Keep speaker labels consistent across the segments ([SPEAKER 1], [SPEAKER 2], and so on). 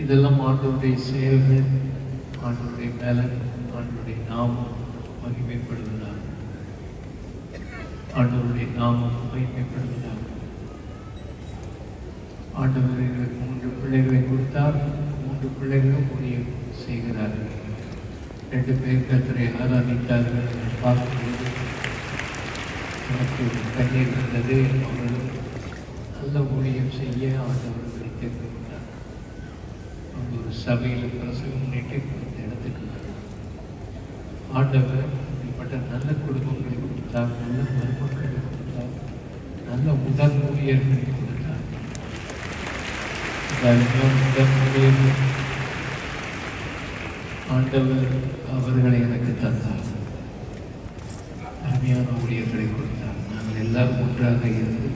[SPEAKER 1] இதெல்லாம் ஆண்டவருடைய செயல்கள், ஆண்டவருடைய மேலன், ஆண்டவருடைய நாமம் மகிமைப்படுவதாக. ஆண்டவருடைய நாமம் மகிமைப்படுவதாக. ஆண்டவர் எங்களுக்கு 3 பிள்ளைகளை கொடுத்தார். 3 பிள்ளைகளும் ஊழியம் செய்கிறார்கள். 2 பேர் கர்த்தரை ஆராதித்தார்கள். பார்க்கும்போது எனக்கு கண்ணீர் வந்தது. அவர்களும் நல்ல ஊழியம் செய்ய ஆண்டவர் வைத்திருக்கிறார். அவங்க ஒரு சபையில் பிரசங்கம் பண்ணிட்டு இந்த இடத்துக்கு ஆண்டவர் இப்படிப்பட்ட நல்ல குடும்பங்களை கொடுத்தார், நல்ல மருமக்களை கொடுத்தார், நல்ல உடல் ஊழியர்களை கொடுத்தார். உடல் ஊழியர்கள் ஆண்டவர் அவர்களை எனக்கு தந்தார். அருமையான ஊழியர்களை கொடுத்தார். நாங்கள் எல்லாரும் ஒன்றாக இருந்து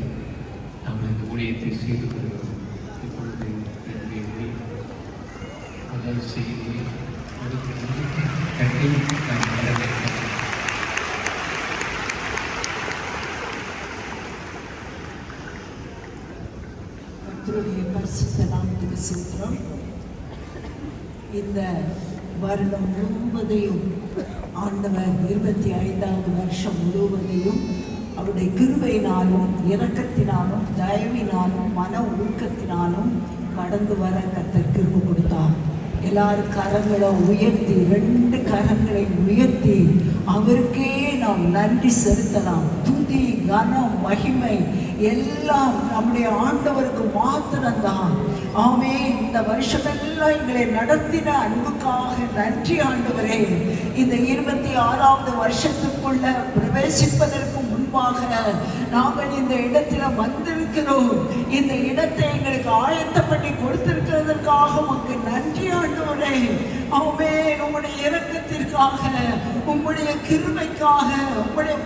[SPEAKER 1] நாங்கள் இந்த ஊழியத்தை செய்து வருகிறோம். இப்பொழுது என்னுடைய ஊழியம் முதல் செய்தி கட்டி நான் வரவேற்கிறேன்.
[SPEAKER 2] கர்த்தருடைய பரிசுத்த நாமத்துக்கு ஸ்தோத்திரம். இந்த வருடம் முழுவதையும் ஆண்டவர் 25வது வருஷம் முழுவதையும் அவருடைய கிருபையினாலும் இரக்கத்தினாலும் தயவினாலும் மன ஒழுக்கத்தினாலும் கடந்து வர கர்த்தர் கிருபை கொடுத்தார். எல்லாரும் கரங்களை உயர்த்தி 2 கரங்களை உயர்த்தி அவருக்கே நாம் நன்றி செலுத்தலாம். துதி கனம் மகிமை எல்லாம் நம்முடைய ஆண்டவருக்கு மாத்திரம்தான். ஆமே, இந்த வருஷமெல்லாம் எங்களை நடத்தின அன்புக்காக நன்றி ஆண்டவரே. இந்த 26வது வருஷத்துக்குள்ள பிரவேசிப்பதற்கு முன்பாக நாங்கள் இந்த இடத்துல வந்திருக்கிறோம். இந்த இடத்தை எங்களுக்கு ஆயத்தப்பட்டி கொடுத்திருக்கிறதற்காக உமக்கு நன்றி ஆண்டவரே. ஆமே, உங்களுடைய இரக்கத்திற்காக, உங்களுடைய கிருபைக்காக, உங்களுடைய